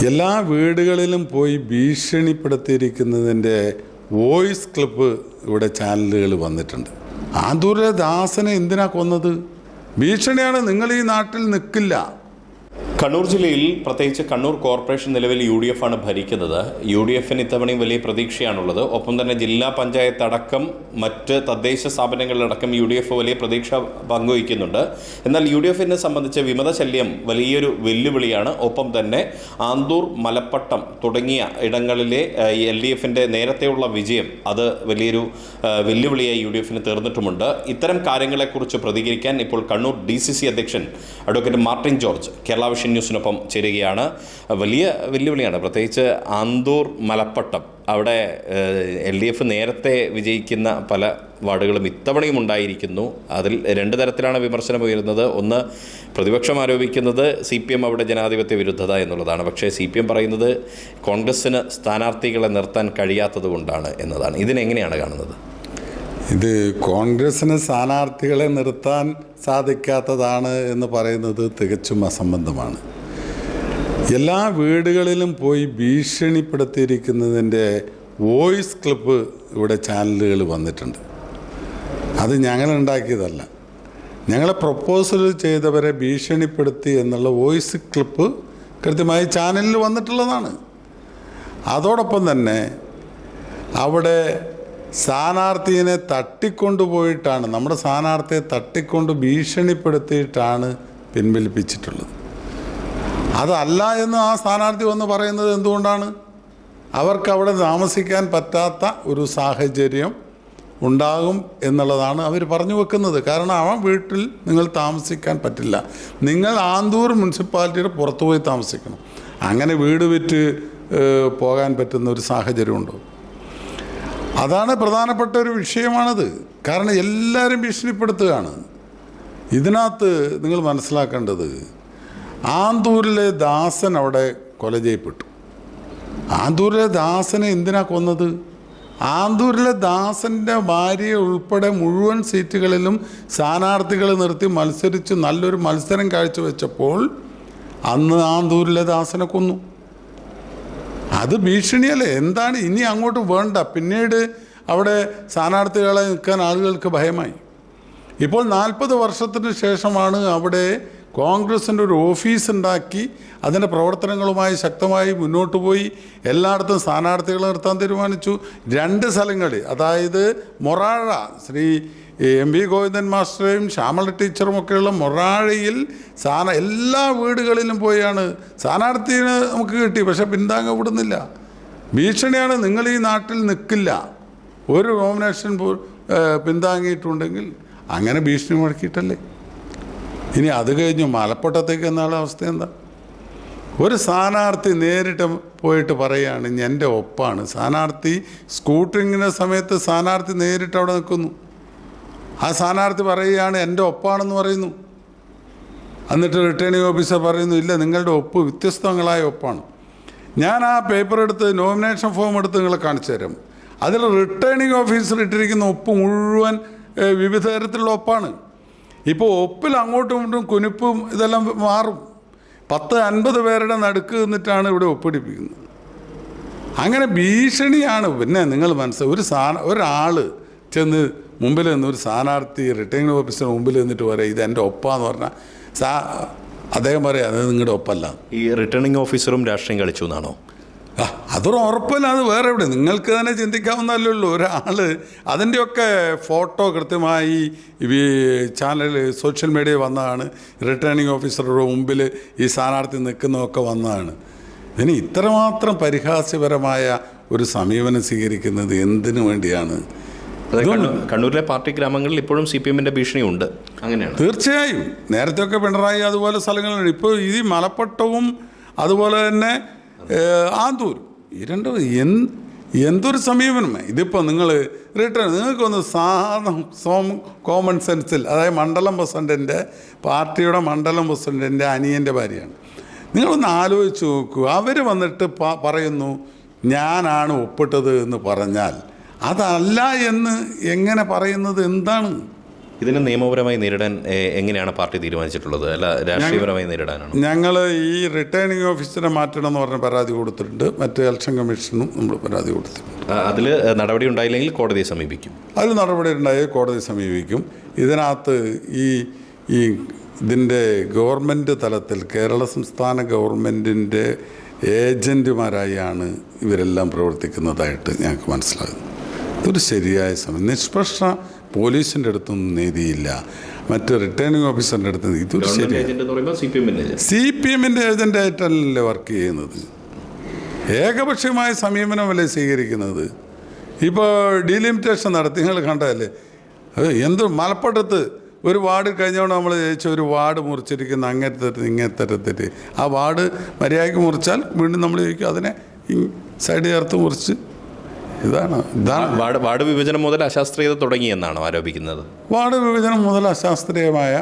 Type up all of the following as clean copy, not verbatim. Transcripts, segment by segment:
എല്ലാ വീടുകളിലും പോയി ഭീഷണിപ്പെടുത്തിയിരിക്കുന്നതിൻ്റെ വോയിസ് ക്ലിപ്പ് ഇവിടെ ചാനലുകൾ വന്നിട്ടുണ്ട്. ആന്തൂരിലെ ദാസനെ എന്തിനാ കൊന്നത്? ഭീഷണിയാണ്. നിങ്ങൾ ഈ നാട്ടിൽ നിൽക്കില്ല. കണ്ണൂർ ജില്ലയിൽ പ്രത്യേകിച്ച് കണ്ണൂർ കോർപ്പറേഷൻ നിലവിൽ UDF ആണ് ഭരിക്കുന്നത്. UDFന് ഇത്തവണയും വലിയ പ്രതീക്ഷയാണുള്ളത്. ഒപ്പം തന്നെ ജില്ലാ പഞ്ചായത്ത് അടക്കം മറ്റ് തദ്ദേശ സ്ഥാപനങ്ങളിലടക്കം UDF വലിയ പ്രതീക്ഷ പങ്കുവയ്ക്കുന്നുണ്ട്. എന്നാൽ UDFനെ സംബന്ധിച്ച് വിമതശല്യം വലിയൊരു വെല്ലുവിളിയാണ്. ഒപ്പം തന്നെ ആന്തൂർ, മലപ്പട്ടം തുടങ്ങിയ ഇടങ്ങളിലെ LDFന്റെ നേരത്തെയുള്ള വിജയം അത് വലിയൊരു വെല്ലുവിളിയായി UDFന് തീർന്നിട്ടുമുണ്ട്. ഇത്തരം കാര്യങ്ങളെക്കുറിച്ച് പ്രതികരിക്കാൻ ഇപ്പോൾ കണ്ണൂർ DCC അധ്യക്ഷൻ advocate Martin George Kerala vision ന്യൂസിനൊപ്പം ചേരുകയാണ്. വലിയ വെല്ലുവിളിയാണ്, പ്രത്യേകിച്ച് ആന്തൂർ, മലപ്പട്ടം. അവിടെ LDF നേരത്തെ വിജയിക്കുന്ന പല വാർഡുകളും ഇത്തവണയും ഉണ്ടായിരിക്കുന്നു. അതിൽ രണ്ട് തരത്തിലാണ് വിമർശനം ഉയരുന്നത്. ഒന്ന്, പ്രതിപക്ഷം ആരോപിക്കുന്നത് CPM അവിടെ ജനാധിപത്യ വിരുദ്ധത എന്നുള്ളതാണ്. പക്ഷേ CPM പറയുന്നത് കോൺഗ്രസ്സിന് സ്ഥാനാർത്ഥികളെ നിർത്താൻ കഴിയാത്തത് കൊണ്ടാണ് എന്നതാണ്. ഇതിനെങ്ങനെയാണ് കാണുന്നത്? ഇത് കോൺഗ്രസ്സിന് സ്ഥാനാർത്ഥികളെ നിർത്താൻ സാധിക്കാത്തതാണ് എന്ന് പറയുന്നത് തികച്ചും അസംബന്ധമാണ്. എല്ലാ വീടുകളിലും പോയി ഭീഷണിപ്പെടുത്തിയിരിക്കുന്നതിൻ്റെ വോയിസ് ക്ലിപ്പ് ഇവിടെ ചാനലുകൾ വന്നിട്ടുണ്ട്. അത് ഞങ്ങളുണ്ടാക്കിയതല്ല. ഞങ്ങളെ പ്രപ്പോസൽ ചെയ്തവരെ ഭീഷണിപ്പെടുത്തി എന്നുള്ള വോയിസ് ക്ലിപ്പ് കൃത്യമായി ചാനലിൽ വന്നിട്ടുള്ളതാണ്. അതോടൊപ്പം തന്നെ അവിടെ സ്ഥാനാർത്ഥിയെ തട്ടിക്കൊണ്ടുപോയിട്ടാണ്, നമ്മുടെ സ്ഥാനാർത്ഥിയെ തട്ടിക്കൊണ്ട് ഭീഷണിപ്പെടുത്തിയിട്ടാണ് പിൻവലിപ്പിച്ചിട്ടുള്ളത്. അതല്ല എന്ന് ആ സ്ഥാനാർത്ഥി വന്ന് പറയുന്നത് എന്തുകൊണ്ടാണ്? അവർക്ക് അവിടെ താമസിക്കാൻ പറ്റാത്ത ഒരു സാഹചര്യം ഉണ്ടാകും എന്നുള്ളതാണ് അവർ പറഞ്ഞു വെക്കുന്നത്. കാരണം ആ വീട്ടിൽ നിങ്ങൾ താമസിക്കാൻ പറ്റില്ല, നിങ്ങൾ ആന്തൂർ മുനിസിപ്പാലിറ്റിയുടെ പുറത്തു പോയി താമസിക്കണം. അങ്ങനെ വീട് വിറ്റ് പോകാൻ പറ്റുന്ന ഒരു സാഹചര്യമുണ്ടോ? അതാണ് പ്രധാനപ്പെട്ട ഒരു വിഷയമാണത്. കാരണം എല്ലാവരും ഭീഷണിപ്പെടുത്തുകയാണ്. ഇതിനകത്ത് നിങ്ങൾ മനസ്സിലാക്കേണ്ടത്, ആന്തൂരിലെ ദാസൻ അവിടെ കൊല ചെയ്യപ്പെട്ടു. ആന്തൂരിലെ ദാസനെ എന്തിനാ കൊന്നത്? ആന്തൂരിലെ ദാസൻ്റെ ഭാര്യയെ ഉൾപ്പെടെ മുഴുവൻ സീറ്റുകളിലും സ്ഥാനാർത്ഥികളെ നിർത്തി മത്സരിച്ച് നല്ലൊരു മത്സരം കാഴ്ചവെച്ചപ്പോൾ അന്ന് ആന്തൂരിലെ ദാസനെ കൊന്നു. അത് ഭീഷണിയല്ലേ? എന്താണ് ഇനി അങ്ങോട്ട് വേണ്ട? പിന്നീട് അവിടെ സ്ഥാനാർത്ഥികളെ നിൽക്കാൻ ആളുകൾക്ക് ഭയമായി. ഇപ്പോൾ 40 വർഷത്തിന് ശേഷമാണ് അവിടെ കോൺഗ്രസിൻ്റെ ഒരു ഓഫീസ് ഉണ്ടാക്കി അതിൻ്റെ പ്രവർത്തനങ്ങളുമായി ശക്തമായി മുന്നോട്ട് പോയി എല്ലായിടത്തും സ്ഥാനാർത്ഥികളെ നിർത്താൻ തീരുമാനിച്ചു. 2 സ്ഥലങ്ങളിൽ, അതായത് മൊറാഴ, ശ്രീ MV ഗോവിന്ദൻ മാസ്റ്ററേയും ശ്യാമള ടീച്ചറുമൊക്കെയുള്ള മൊറാഴയിൽ എല്ലാ വീടുകളിലും പോയാണ് സ്ഥാനാർത്ഥിയെ നമുക്ക് കിട്ടി. പക്ഷെ പിന്താങ്ങ വിടുന്നില്ല. ഭീഷണിയാണ്. നിങ്ങൾ ഈ നാട്ടിൽ നിൽക്കില്ല, ഒരു നോമിനേഷൻ പിന്താങ്ങിയിട്ടുണ്ടെങ്കിൽ അങ്ങനെ ഭീഷണി മുഴക്കിയിട്ടല്ലേ. ഇനി അത് കഴിഞ്ഞു മലപ്പട്ടത്തേക്ക് എന്നുള്ള അവസ്ഥ എന്താ? ഒരു സ്ഥാനാർത്ഥി നേരിട്ട് പോയിട്ട് പറയുകയാണ് എൻ്റെ ഒപ്പാണ്. സ്ഥാനാർത്ഥി സ്കൂട്ടറിങ്ങിൻ്റെ സമയത്ത് സ്ഥാനാർത്ഥി നേരിട്ട് അവിടെ നിൽക്കുന്നു. ആ സ്ഥാനാർത്ഥി പറയുകയാണ് എൻ്റെ ഒപ്പാണെന്ന് പറയുന്നു. എന്നിട്ട് റിട്ടേണിംഗ് ഓഫീസർ പറയുന്നു ഇല്ല, നിങ്ങളുടെ ഒപ്പ് വ്യത്യസ്തങ്ങളായ ഒപ്പാണ്. ഞാൻ ആ പേപ്പർ എടുത്ത് നോമിനേഷൻ ഫോം എടുത്ത് നിങ്ങളെ കാണിച്ചു തരാം. അതിൽ റിട്ടേണിംഗ് ഓഫീസർ ഇട്ടിരിക്കുന്ന ഒപ്പ് മുഴുവൻ വിവിധ തരത്തിലുള്ള ഒപ്പാണ്. ഇപ്പോൾ ഒപ്പിൽ അങ്ങോട്ടും ഇങ്ങോട്ടും കുനിപ്പും ഇതെല്ലാം മാറും. 10-50 പേരുടെ നടുക്ക് നിന്നിട്ടാണ് ഇവിടെ ഒപ്പിടിപ്പിക്കുന്നത്. അങ്ങനെ ഭീഷണിയാണ്. പിന്നെ നിങ്ങൾ ഒരാൾ ചെന്ന് മുമ്പിൽ നിന്ന്, ഒരു സ്ഥാനാർത്ഥി റിട്ടേണിംഗ് ഓഫീസറിന് മുമ്പിൽ നിന്നിട്ട് പറയാം ഇതെൻ്റെ ഒപ്പാന്ന് പറഞ്ഞാൽ അദ്ദേഹം പറയാം അത് നിങ്ങളുടെ ഒപ്പല്ല. ഈ റിട്ടേണിംഗ് ഓഫീസറും രാഷ്ട്രീയം കളിച്ചു എന്നാണോ? അതൊരു ഉറപ്പല്ല. അത് വേറെ എവിടെ? നിങ്ങൾക്ക് തന്നെ ചിന്തിക്കാവുന്നതല്ലേ ഉള്ളൂ. ഒരാൾ അതിൻ്റെയൊക്കെ ഫോട്ടോ കൃത്യമായി ചാനൽ സോഷ്യൽ മീഡിയ വന്നതാണ്. റിട്ടേണിംഗ് ഓഫീസറുടെ മുമ്പിൽ ഈ സ്ഥാനാർത്ഥി നിൽക്കുന്നതൊക്കെ വന്നതാണ്. ഇനി ഇത്രമാത്രം പരിഹാസ്യപരമായ ഒരു സമീപനം സ്വീകരിക്കുന്നത് എന്തിനു വേണ്ടിയാണ്? കണ്ണൂരിലെ പാർട്ടി ഗ്രാമങ്ങളിൽ ഇപ്പോഴും CPMന്റെ ഭീഷണിയുണ്ട്. അങ്ങനെയാണ്. തീർച്ചയായും. നേരത്തെയൊക്കെ പിണറായി അതുപോലെ സ്ഥലങ്ങളുണ്ട്. ഇപ്പോൾ ഈ മലപ്പട്ടവും അതുപോലെ തന്നെ ആന്തൂർ, ഈ രണ്ട് എന്തൊരു സമീപനം! ഇതിപ്പോൾ നിങ്ങൾ നിങ്ങൾക്കൊന്ന് കോമൺ സെൻസിൽ, അതായത് മണ്ഡലം പ്രസിഡൻറ്റിൻ്റെ, പാർട്ടിയുടെ മണ്ഡലം പ്രസിഡൻറ്റിൻ്റെ അനിയൻ്റെ ഭാര്യയാണ്. നിങ്ങളൊന്ന് ആലോചിച്ച് നോക്കൂ. അവർ വന്നിട്ട് പറയുന്നു ഞാനാണ് ഒപ്പിട്ടത് എന്ന് പറഞ്ഞാൽ അതല്ല എന്ന് എങ്ങനെ പറയുന്നത്? എന്താണ്? ഇതിനെ നിയമപരമായി നേരിടാൻ എങ്ങനെയാണ് പാർട്ടി തീരുമാനിച്ചിട്ടുള്ളത്? അല്ല, രാഷ്ട്രീയപരമായി നേരിടാനാണ്? ഞങ്ങൾ ഈ റിട്ടേണിംഗ് ഓഫീസറെ മാറ്റണം എന്ന് പറഞ്ഞ പരാതി കൊടുത്തിട്ടുണ്ട്. മറ്റ് ഇലക്ഷൻ കമ്മീഷനും നമ്മൾ പരാതി കൊടുത്തിട്ടുണ്ട്. അതിൽ നടപടി ഉണ്ടായില്ലെങ്കിൽ കോടതിയെ സമീപിക്കും. അതിൽ നടപടി ഉണ്ടായാൽ കോടതിയെ സമീപിക്കും. ഇതിനകത്ത് ഈ ഇതിൻ്റെ ഗവൺമെൻറ് തലത്തിൽ കേരള സംസ്ഥാന ഗവൺമെൻറ്റിൻ്റെ ഏജൻറ്റുമാരായാണ് ഇവരെല്ലാം പ്രവർത്തിക്കുന്നതായിട്ട് ഞങ്ങൾക്ക് മനസ്സിലാകുന്നു. ഇതൊരു ശരിയായ സമയം. നിഷ്പക്ഷ പോലീസിൻ്റെ അടുത്തൊന്നും നീതിയില്ല, മറ്റ് റിട്ടേണിംഗ് ഓഫീസറിൻ്റെ അടുത്ത് ഇതൊരു ശരിയാണ്. CPM-ൻ്റെ ഏജൻ്റായിട്ടല്ലേ വർക്ക് ചെയ്യുന്നത്. ഏകപക്ഷീയമായ സമീപനമല്ലേ സ്വീകരിക്കുന്നത്. ഇപ്പോൾ ഡീലിമിറ്റേഷൻ നടത്തി നിങ്ങൾ കണ്ടതല്ലേ. എന്ത് മലപ്പുറത്ത് ഒരു വാർഡ് കഴിഞ്ഞുകൊണ്ട് നമ്മൾ ജയിച്ച ഒരു വാർഡ് മുറിച്ചിരിക്കുന്ന അങ്ങേറ്റത്തെറ്റ് ഇങ്ങേറ്റത്തെറ്റ് ആ വാർഡ് മര്യാദയ്ക്ക് മുറിച്ചാൽ വീണ്ടും നമ്മൾ ചോദിക്കും അതിനെ സൈഡ് ചേർത്ത് മുറിച്ച്. ഇതാണ് വാർഡ് വിഭജനം മുതൽ അശാസ്ത്രീയത തുടങ്ങിയെന്നാണ് ആരോപിക്കുന്നത്. വാർഡ് വിഭജനം മുതൽ അശാസ്ത്രീയമായ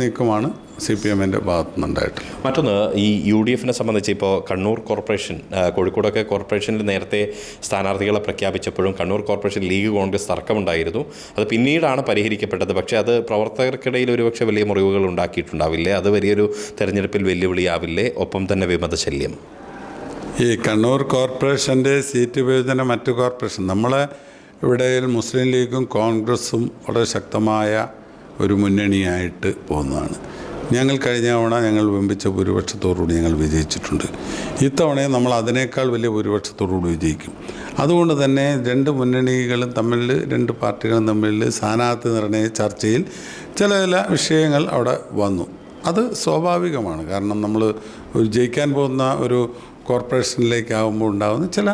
നീക്കമാണ് CPM-ൻ്റെ ഭാഗത്തു നിന്നുണ്ടായിട്ടുള്ളത്. മറ്റൊന്ന്, ഈ UDF-നെ സംബന്ധിച്ച് ഇപ്പോൾ കണ്ണൂർ കോർപ്പറേഷൻ, കോഴിക്കോടൊക്കെ കോർപ്പറേഷനിൽ നേരത്തെ സ്ഥാനാർത്ഥികളെ പ്രഖ്യാപിച്ചപ്പോഴും കണ്ണൂർ കോർപ്പറേഷൻ ലീഗ് കോൺഗ്രസ് തർക്കമുണ്ടായിരുന്നു. അത് പിന്നീടാണ് പരിഹരിക്കപ്പെട്ടത്. പക്ഷേ അത് പ്രവർത്തകർക്കിടയിൽ ഒരുപക്ഷെ വലിയ മുറിവുകൾ ഉണ്ടാക്കിയിട്ടുണ്ടാവില്ലേ? അത് വലിയൊരു തെരഞ്ഞെടുപ്പിൽ വെല്ലുവിളിയാവില്ലേ? ഒപ്പം തന്നെ വിമതശല്യം. ഈ കണ്ണൂർ കോർപ്പറേഷൻ്റെ സീറ്റ് വിഭജനം മറ്റ് കോർപ്പറേഷൻ നമ്മളെ ഇവിടെ മുസ്ലിം ലീഗും കോൺഗ്രസും വളരെ ശക്തമായ ഒരു മുന്നണിയായിട്ട് പോകുന്നതാണ്. ഞങ്ങൾ കഴിഞ്ഞ തവണ ഞങ്ങൾ വമ്പിച്ച ഭൂരിപക്ഷത്തോടുകൂടി ഞങ്ങൾ വിജയിച്ചിട്ടുണ്ട്. ഇത്തവണയും നമ്മൾ അതിനേക്കാൾ വലിയ ഭൂരിപക്ഷത്തോടുകൂടി വിജയിക്കും. അതുകൊണ്ട് തന്നെ രണ്ട് മുന്നണികളും തമ്മിൽ, രണ്ട് പാർട്ടികളും തമ്മിൽ സ്ഥാനാർത്ഥി നിർണയ ചർച്ചയിൽ ചില വിഷയങ്ങൾ അവിടെ വന്നു. അത് സ്വാഭാവികമാണ്. കാരണം നമ്മൾ ജയിക്കാൻ പോകുന്ന ഒരു കോർപ്പറേഷനിലേക്കാകുമ്പോൾ ഉണ്ടാകുന്ന ചില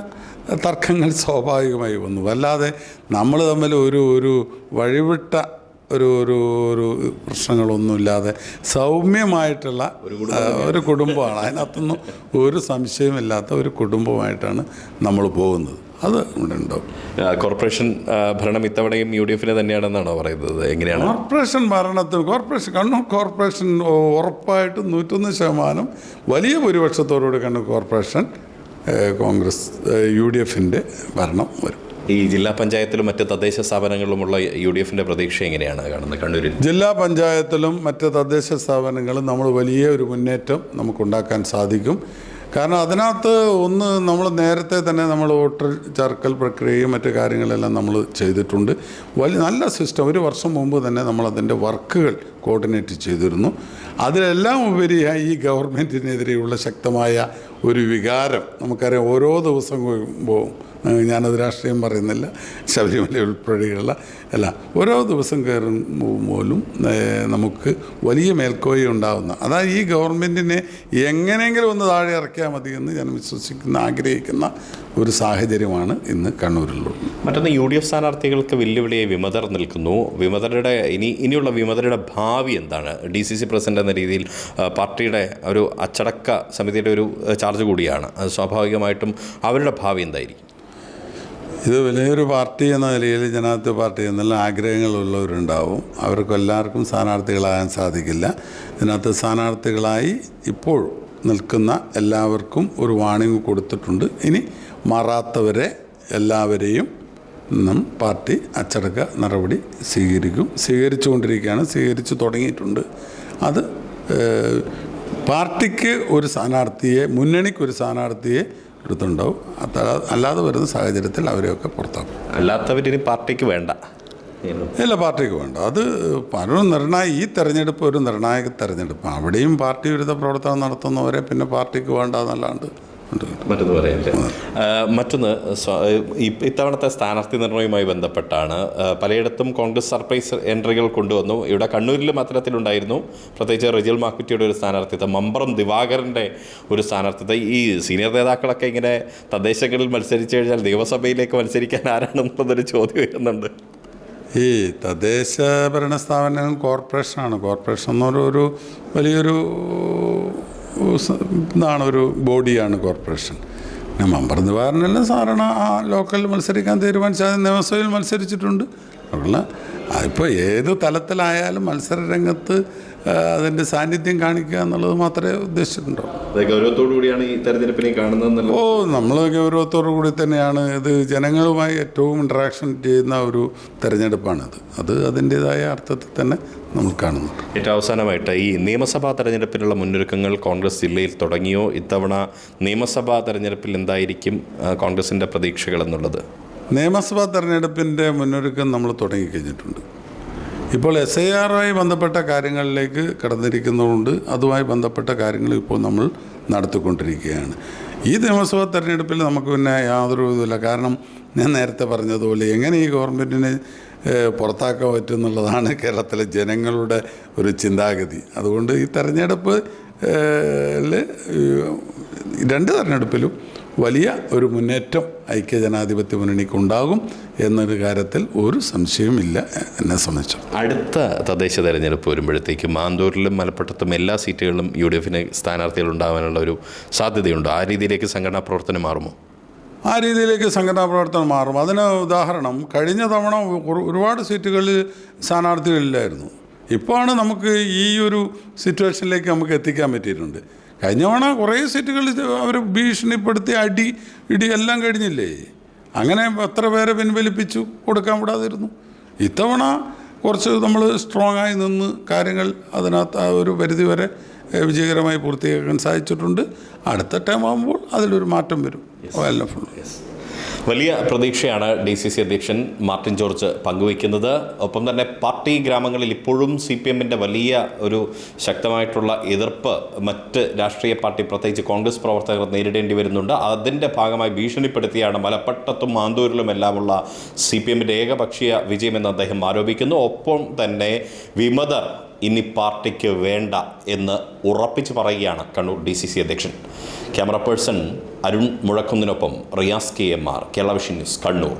തർക്കങ്ങൾ സ്വാഭാവികമായി വന്നു. അല്ലാതെ നമ്മൾ തമ്മിൽ ഒരു വഴിവിട്ട ഒരു പ്രശ്നങ്ങളൊന്നുമില്ലാതെ സൗമ്യമായിട്ടുള്ള ഒരു കുടുംബമാണ്. അതിനകത്തൊന്നും ഒരു സംശയമില്ലാത്ത ഒരു കുടുംബമായിട്ടാണ് നമ്മൾ പോകുന്നത്. അത് ഇവിടെ ഉണ്ടാവും. കോർപ്പറേഷൻ ഭരണം ഇത്തവണയും UDF-ന് തന്നെയാണെന്നാണോ പറയുന്നത്? എങ്ങനെയാണ് കോർപ്പറേഷൻ ഭരണത്തിൽ കണ്ണൂർ കോർപ്പറേഷൻ ഉറപ്പായിട്ടും 101% വലിയ ഭൂരിപക്ഷത്തോടുകൂടി കണ്ണൂർ കോർപ്പറേഷൻ കോൺഗ്രസ് UDF-ൻ്റെ ഭരണം വരും. ഈ ജില്ലാ പഞ്ചായത്തിലും മറ്റ് തദ്ദേശ സ്ഥാപനങ്ങളിലുമുള്ള UDF-ൻ്റെ പ്രതീക്ഷ എങ്ങനെയാണ് കാണുന്നത് കണ്ണൂരിൽ? ജില്ലാ പഞ്ചായത്തിലും മറ്റ് തദ്ദേശ സ്ഥാപനങ്ങളും നമ്മൾ വലിയ ഒരു മുന്നേറ്റം നമുക്കുണ്ടാക്കാൻ സാധിക്കും. കാരണം അതിനകത്ത് നമ്മൾ നേരത്തെ തന്നെ നമ്മൾ വോട്ടർ ചേർക്കൽ പ്രക്രിയയും മറ്റു കാര്യങ്ങളെല്ലാം നമ്മൾ ചെയ്തിട്ടുണ്ട്. നല്ല സിസ്റ്റം. ഒരു വർഷം മുമ്പ് തന്നെ നമ്മളതിൻ്റെ വർക്കുകൾ കോർഡിനേറ്റ് ചെയ്തിരുന്നു. അതിലെല്ലാം ഉപരിയായി ഈ ഗവൺമെൻറ്റിനെതിരെയുള്ള ശക്തമായ ഒരു വികാരം നമുക്കറിയാം. ഓരോ ദിവസം പോകുമ്പോൾ ഞാനത് രാഷ്ട്രീയം പറയുന്നില്ല, ശബരിമല ഉൾപ്പെടെയുള്ള അല്ല, ഓരോ ദിവസം കയറുമ്പോഴും നമുക്ക് വലിയ മേൽക്കോയി ഉണ്ടാകുന്ന, അതായത് ഈ ഗവൺമെൻറ്റിനെ എങ്ങനെയെങ്കിലും ഒന്ന് താഴെ ഇറക്കിയാൽ മതി എന്ന് ഞാൻ ആഗ്രഹിക്കുന്ന ഒരു സാഹചര്യമാണ് ഇന്ന് കണ്ണൂരിലുള്ളത്. മറ്റൊന്ന്, UDF സ്ഥാനാർത്ഥികൾക്ക് വെല്ലുവിളിയെ വിമതർ നിൽക്കുന്നു. വിമതരുടെ ഇനിയുള്ള വിമതരുടെ ഭാവി എന്താണ്? DCC പ്രസിഡന്റ് എന്ന രീതിയിൽ പാർട്ടിയുടെ ഒരു അച്ചടക്ക സമിതിയുടെ ഒരു ചാർജ് കൂടിയാണ്. അത് സ്വാഭാവികമായിട്ടും അവരുടെ ഭാവി എന്തായിരിക്കും? ഇത് വലിയൊരു പാർട്ടി എന്ന നിലയിൽ, ജനാധിപത്യ പാർട്ടി എന്നുള്ള ആഗ്രഹങ്ങളുള്ളവരുണ്ടാവും. അവർക്കെല്ലാവർക്കും സ്ഥാനാർത്ഥികളാകാൻ സാധിക്കില്ല. ഇതിനകത്ത് സ്ഥാനാർത്ഥികളായി ഇപ്പോൾ നിൽക്കുന്ന എല്ലാവർക്കും ഒരു വാണിംഗ് കൊടുത്തിട്ടുണ്ട്. ഇനി മാറാത്തവരെ എല്ലാവരെയും പാർട്ടി അച്ചടക്ക നടപടി സ്വീകരിച്ചുകൊണ്ടിരിക്കുകയാണ്, സ്വീകരിച്ചു തുടങ്ങിയിട്ടുണ്ട്. അത് പാർട്ടിക്ക് ഒരു സ്ഥാനാർത്ഥിയെ, മുന്നണിക്കൊരു സ്ഥാനാർത്ഥിയെ എടുത്തുണ്ടാവും. അല്ലാതെ വരുന്ന സാഹചര്യത്തിൽ അവരെയൊക്കെ പുറത്താക്കും. അല്ലാത്തവരിനി പാർട്ടിക്ക് വേണ്ട. ഇല്ല, പാർട്ടിക്ക് വേണ്ട. അത് ഈ തെരഞ്ഞെടുപ്പ് ഒരു നിർണായക തെരഞ്ഞെടുപ്പ്. അവിടെയും പാർട്ടി വിരുദ്ധ പ്രവർത്തനം നടത്തുന്നവരെ പിന്നെ പാർട്ടിക്ക് വേണ്ട എന്നല്ലാണ്ട് മറ്റൊന്ന് പറയാനില്ല. മറ്റൊന്ന്, ഇത്തവണത്തെ സ്ഥാനാർത്ഥി നിർണയവുമായി ബന്ധപ്പെട്ടാണ് പലയിടത്തും കോൺഗ്രസ് സർപ്രൈസ് എൻട്രികൾ കൊണ്ടുവന്നു. ഇവിടെ കണ്ണൂരിലും അത്തരത്തിലുണ്ടായിരുന്നു. പ്രത്യേകിച്ച് റിജൽ മാക്കുറ്റിയുടെ ഒരു സ്ഥാനാർത്ഥിത്വം, മമ്പറം ദിവാകരൻ്റെ ഒരു സ്ഥാനാർത്ഥിത്വം. ഈ സീനിയർ നേതാക്കളൊക്കെ ഇങ്ങനെ തദ്ദേശങ്ങളിൽ മത്സരിച്ചു കഴിഞ്ഞാൽ നിയമസഭയിലേക്ക് മത്സരിക്കാൻ ആരാണെന്നുള്ളതൊരു ചോദ്യം വരുന്നുണ്ട്. ഈ തദ്ദേശ ഭരണ സ്ഥാപനം കോർപ്പറേഷനാണ്. കോർപ്പറേഷൻ എന്നൊരു വലിയൊരു ഒരു ബോഡിയാണ് കോർപ്പറേഷൻ. മമ്പറം ദിവാകരനെല്ലാം സാധാരണ ആ ലോക്കലിൽ മത്സരിക്കാൻ തീരുമാനിച്ചാൽ നിയമസഭയിൽ മത്സരിച്ചിട്ടുണ്ട്. അതുള്ള അതിപ്പോൾ ഏത് തലത്തിലായാലും മത്സര രംഗത്ത് അതിൻ്റെ സാന്നിധ്യം കാണിക്കുക എന്നുള്ളത് മാത്രമേ ഉദ്ദേശിച്ചിട്ടുണ്ടോ. ഗൗരവത്തോടു കൂടിയാണ് ഈ തെരഞ്ഞെടുപ്പിനെ കാണുന്നത്. നമ്മൾ ഗൗരവത്തോടു കൂടി തന്നെയാണ്. ഇത് ജനങ്ങളുമായി ഏറ്റവും ഇൻട്രാക്ഷൻ ചെയ്യുന്ന ഒരു തെരഞ്ഞെടുപ്പാണിത്. അത് അതിൻ്റേതായ അർത്ഥത്തിൽ തന്നെ നമ്മൾ കാണുന്നുണ്ട്. ഏറ്റവും അവസാനമായിട്ട് ഈ നിയമസഭാ തെരഞ്ഞെടുപ്പിനുള്ള മുന്നൊരുക്കങ്ങൾ കോൺഗ്രസ് ജില്ലയിൽ തുടങ്ങിയോ? ഇത്തവണ നിയമസഭാ തെരഞ്ഞെടുപ്പിൽ എന്തായിരിക്കും കോൺഗ്രസിൻ്റെ പ്രതീക്ഷകൾ എന്നുള്ളത്? നിയമസഭാ തെരഞ്ഞെടുപ്പിൻ്റെ മുന്നൊരുക്കം നമ്മൾ തുടങ്ങിക്കഴിഞ്ഞിട്ടുണ്ട്. ഇപ്പോൾ SIR-മായി ബന്ധപ്പെട്ട കാര്യങ്ങളിലേക്ക് കടന്നിരിക്കുന്നതുകൊണ്ട് അതുമായി ബന്ധപ്പെട്ട കാര്യങ്ങൾ ഇപ്പോൾ നമ്മൾ നടത്തിക്കൊണ്ടിരിക്കുകയാണ്. ഈ നിയമസഭാ തെരഞ്ഞെടുപ്പിൽ നമുക്ക് പിന്നെ യാതൊരു ഇതുമില്ല. കാരണം ഞാൻ നേരത്തെ പറഞ്ഞതുപോലെ എങ്ങനെ ഈ ഗവൺമെൻറ്റിനെ പുറത്താക്കാൻ പറ്റും എന്നുള്ളതാണ് കേരളത്തിലെ ജനങ്ങളുടെ ഒരു ചിന്താഗതി. അതുകൊണ്ട് ഈ തെരഞ്ഞെടുപ്പ് രണ്ട് തെരഞ്ഞെടുപ്പിലും വലിയ ഒരു മുന്നേറ്റം ഐക്യജനാധിപത്യ മുന്നണിക്കുണ്ടാകും എന്നൊരു കാര്യത്തിൽ ഒരു സംശയവുമില്ല എന്നെ സംബന്ധിച്ചു. അടുത്ത തദ്ദേശ തെരഞ്ഞെടുപ്പ് വരുമ്പോഴത്തേക്കും മാന്തൂരിലും മലപ്പുറത്തും എല്ലാ സീറ്റുകളിലും UDF-ന് സ്ഥാനാർത്ഥികൾ ഉണ്ടാകാനുള്ള ഒരു സാധ്യതയുണ്ട്. ആ രീതിയിലേക്ക് സംഘടനാ പ്രവർത്തനം മാറുമോ? ആ രീതിയിലേക്ക് സംഘടനാ പ്രവർത്തനം മാറും. അതിന് ഉദാഹരണം, കഴിഞ്ഞ തവണ ഒരുപാട് സീറ്റുകളിൽ സ്ഥാനാർത്ഥികളില്ലായിരുന്നു. ഇപ്പോഴാണ് നമുക്ക് ഈ ഒരു സിറ്റുവേഷനിലേക്ക് നമുക്ക് എത്തിക്കാൻ പറ്റിയിട്ടുണ്ട്. കഴിഞ്ഞ തവണ കുറേ സീറ്റുകളിൽ അവർ ഭീഷണിപ്പെടുത്തി ഇടി എല്ലാം കഴിഞ്ഞില്ലേ? അങ്ങനെ എത്ര പേരെ പിൻവലിപ്പിച്ചു കൊടുക്കാൻ വിടാതിരുന്നു. ഇത്തവണ കുറച്ച് നമ്മൾ സ്ട്രോങ് ആയി നിന്ന് കാര്യങ്ങൾ അതിനകത്ത് ആ ഒരു പരിധിവരെ വിജയകരമായി പൂർത്തിയാക്കാൻ സാധിച്ചിട്ടുണ്ട്. അടുത്ത ടൈം ആകുമ്പോൾ അതിലൊരു മാറ്റം വരും. എല്ലാം ഫുൾ വലിയ പ്രതീക്ഷയാണ് DCC അധ്യക്ഷൻ മാർട്ടിൻ ജോർജ് പങ്കുവയ്ക്കുന്നത്. ഒപ്പം തന്നെ പാർട്ടി ഗ്രാമങ്ങളിൽ ഇപ്പോഴും CPM-ൻ്റെ വലിയ ഒരു ശക്തമായിട്ടുള്ള എതിർപ്പ് മറ്റ് രാഷ്ട്രീയ പാർട്ടി പ്രത്യേകിച്ച് കോൺഗ്രസ് പ്രവർത്തകർ നേരിടേണ്ടി വരുന്നുണ്ട്. അതിൻ്റെ ഭാഗമായി ഭീഷണിപ്പെടുത്തിയാണ് മലപ്പട്ടത്തും മാന്തൂരിലും എല്ലാമുള്ള CPM-ൻ്റെ ഏകപക്ഷീയ വിജയമെന്ന് അദ്ദേഹം ആരോപിക്കുന്നു. ഒപ്പം തന്നെ വിമതർ ഇനി പാർട്ടിക്ക് വേണ്ട എന്ന് ഉറപ്പിച്ച് പറയുകയാണ് കണ്ണൂർ DCC അധ്യക്ഷൻ. ക്യാമറ പേഴ്സൺ അരുൺ മുഴക്കുന്നിനൊപ്പം Riyas KMR, Kerala vision news, Kannur.